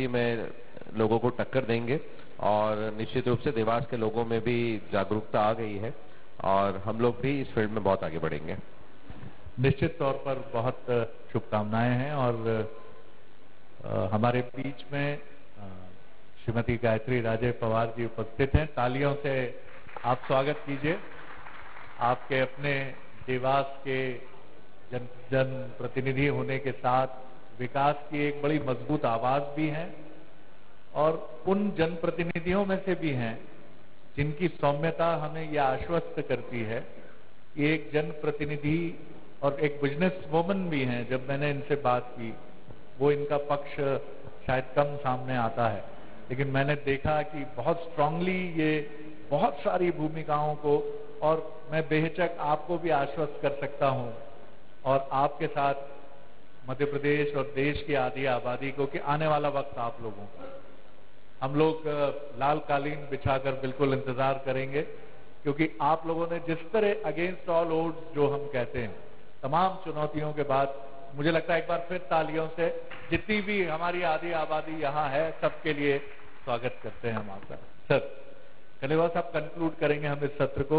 में लोगों को टक्कर देंगे और निश्चित रूप से देवास के लोगों में भी जागरूकता आ गई है और हम लोग भी इस फील्ड में बहुत आगे बढ़ेंगे। निश्चित तौर पर बहुत शुभकामनाएं हैं और हमारे बीच में श्रीमती गायत्री राजे पवार जी उपस्थित हैं। तालियों से आप स्वागत कीजिए। आपके अपने देवास के जन प्रतिनिधि होने के साथ विकास की एक बड़ी मजबूत आवाज भी है और उन जनप्रतिनिधियों में से भी हैं जिनकी सौम्यता हमें यह आश्वस्त करती है कि एक जनप्रतिनिधि और एक बिजनेस वुमन भी हैं। जब मैंने इनसे बात की वो इनका पक्ष शायद कम सामने आता है, लेकिन मैंने देखा कि बहुत स्ट्रांगली ये बहुत सारी भूमिकाओं को, और मैं बेहिचक आपको भी आश्वस्त कर सकता हूं और आपके साथ मध्य प्रदेश और देश की आधी आबादी को कि आने वाला वक्त आप लोगों का, हम लोग लाल कालीन बिछाकर बिल्कुल इंतजार करेंगे, क्योंकि आप लोगों ने जिस तरह अगेंस्ट ऑल ओड्स जो हम कहते हैं तमाम चुनौतियों के बाद, मुझे लगता है एक बार फिर तालियों से जितनी भी हमारी आधी आबादी यहाँ है सबके लिए स्वागत करते हैं हम आपका। सर खंडेलवाल साहब कंक्लूड करेंगे हम इस सत्र को।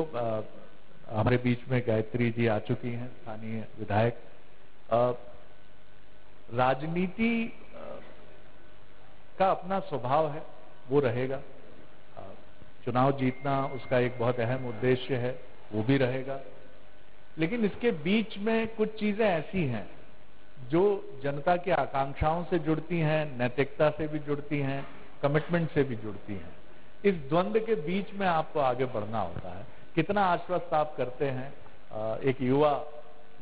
हमारे बीच में गायत्री जी आ चुकी हैं, स्थानीय विधायक। राजनीति का अपना स्वभाव है, वो रहेगा। चुनाव जीतना उसका एक बहुत अहम उद्देश्य है, वो भी रहेगा। लेकिन इसके बीच में कुछ चीजें ऐसी हैं जो जनता की आकांक्षाओं से जुड़ती हैं, नैतिकता से भी जुड़ती हैं, कमिटमेंट से भी जुड़ती हैं। इस द्वंद्व के बीच में आपको आगे बढ़ना होता है। कितना आश्वस्त आप करते हैं एक युवा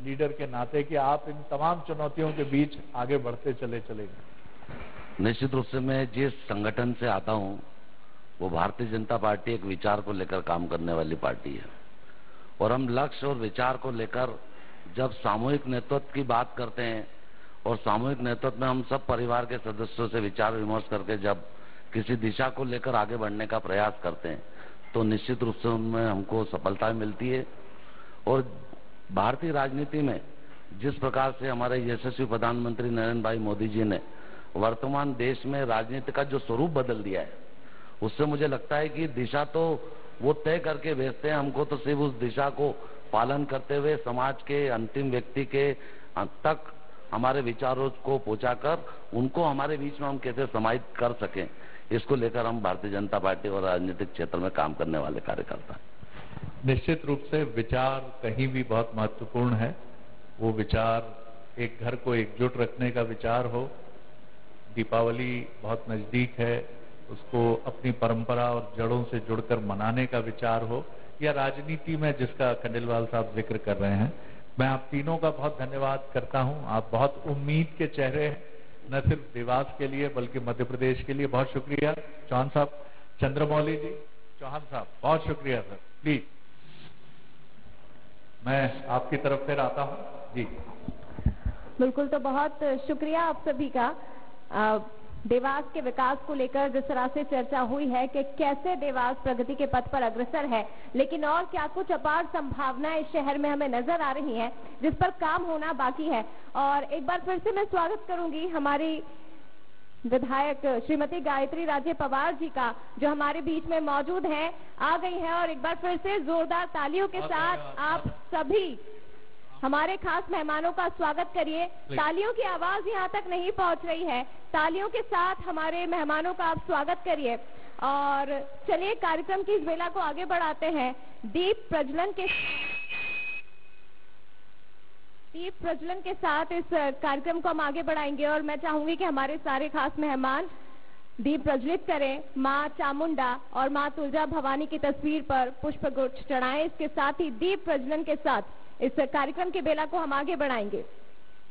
लीडर के नाते कि आप इन तमाम चुनौतियों के बीच आगे बढ़ते चले चलेंगे? निश्चित रूप से मैं जिस संगठन से आता हूं वो भारतीय जनता पार्टी एक विचार को लेकर काम करने वाली पार्टी है और हम लक्ष्य और विचार को लेकर जब सामूहिक नेतृत्व की बात करते हैं और सामूहिक नेतृत्व में हम सब परिवार के सदस्यों से विचार विमर्श करके जब किसी दिशा को लेकर आगे बढ़ने का प्रयास करते हैं तो निश्चित रूप से उनमें हमको सफलता मिलती है। और भारतीय राजनीति में जिस प्रकार से हमारे यशस्वी प्रधानमंत्री नरेंद्र भाई मोदी जी ने वर्तमान देश में राजनीति का जो स्वरूप बदल दिया है, उससे मुझे लगता है कि दिशा तो वो तय करके भेजते हैं, हमको तो सिर्फ उस दिशा को पालन करते हुए समाज के अंतिम व्यक्ति के तक हमारे विचारों को पहुंचाकर उनको हमारे बीच में हम कैसे समाहित कर सकें, इसको लेकर हम भारतीय जनता पार्टी और राजनीतिक क्षेत्र में काम करने वाले कार्यकर्ता हैं। निश्चित रूप से विचार कहीं भी बहुत महत्वपूर्ण है। वो विचार एक घर को एकजुट रखने का विचार हो, दीपावली बहुत नजदीक है, उसको अपनी परंपरा और जड़ों से जुड़कर मनाने का विचार हो, या राजनीति में जिसका खंडेलवाल साहब जिक्र कर रहे हैं। मैं आप तीनों का बहुत धन्यवाद करता हूं। आप बहुत उम्मीद के चेहरे हैं, न सिर्फ देवास के लिए बल्कि मध्य प्रदेश के लिए। बहुत शुक्रिया चौहान साहब। चंद्रमौली जी, चौहान साहब बहुत शुक्रिया सर। प्लीज मैं आपकी तरफ फिर आता हूं जी। बिल्कुल, तो बहुत शुक्रिया आप सभी का। देवास के विकास को लेकर जिस तरह से चर्चा हुई है कि कैसे देवास प्रगति के पथ पर अग्रसर है, लेकिन और क्या कुछ अपार संभावनाएं इस शहर में हमें नजर आ रही हैं जिस पर काम होना बाकी है। और एक बार फिर से मैं स्वागत करूंगी हमारी विधायक श्रीमती गायत्री राजे पवार जी का, जो हमारे बीच में मौजूद हैं, आ गई हैं। और एक बार फिर से जोरदार तालियों के साथ आप सभी हमारे खास मेहमानों का स्वागत करिए। तालियों की आवाज यहाँ तक नहीं पहुँच रही है, तालियों के साथ हमारे मेहमानों का आप स्वागत करिए। और चलिए कार्यक्रम की इस बेला को आगे बढ़ाते हैं। दीप प्रज्वलन के साथ इस कार्यक्रम को हम आगे बढ़ाएंगे और मैं चाहूंगी कि हमारे सारे खास मेहमान दीप प्रज्वलित करें, माँ चामुंडा और माँ तुलजा भवानी की तस्वीर पर पुष्प गुच्छ चढ़ाएं। इसके साथ ही दीप प्रज्वलन के साथ इस कार्यक्रम की बेला को हम आगे बढ़ाएंगे।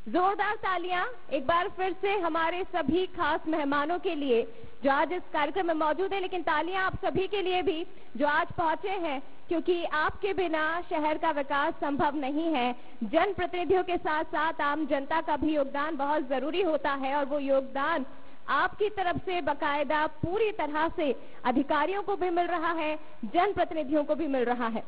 जोरदार तालियां एक बार फिर से हमारे सभी खास मेहमानों के लिए जो आज इस कार्यक्रम में मौजूद है, लेकिन तालियां आप सभी के लिए भी जो आज पहुंचे हैं, क्योंकि आपके बिना शहर का विकास संभव नहीं है। जनप्रतिनिधियों के साथ साथ आम जनता का भी योगदान बहुत जरूरी होता है और वो योगदान आपकी तरफ से बकायदा पूरी तरह से अधिकारियों को भी मिल रहा है, जनप्रतिनिधियों को भी मिल रहा है।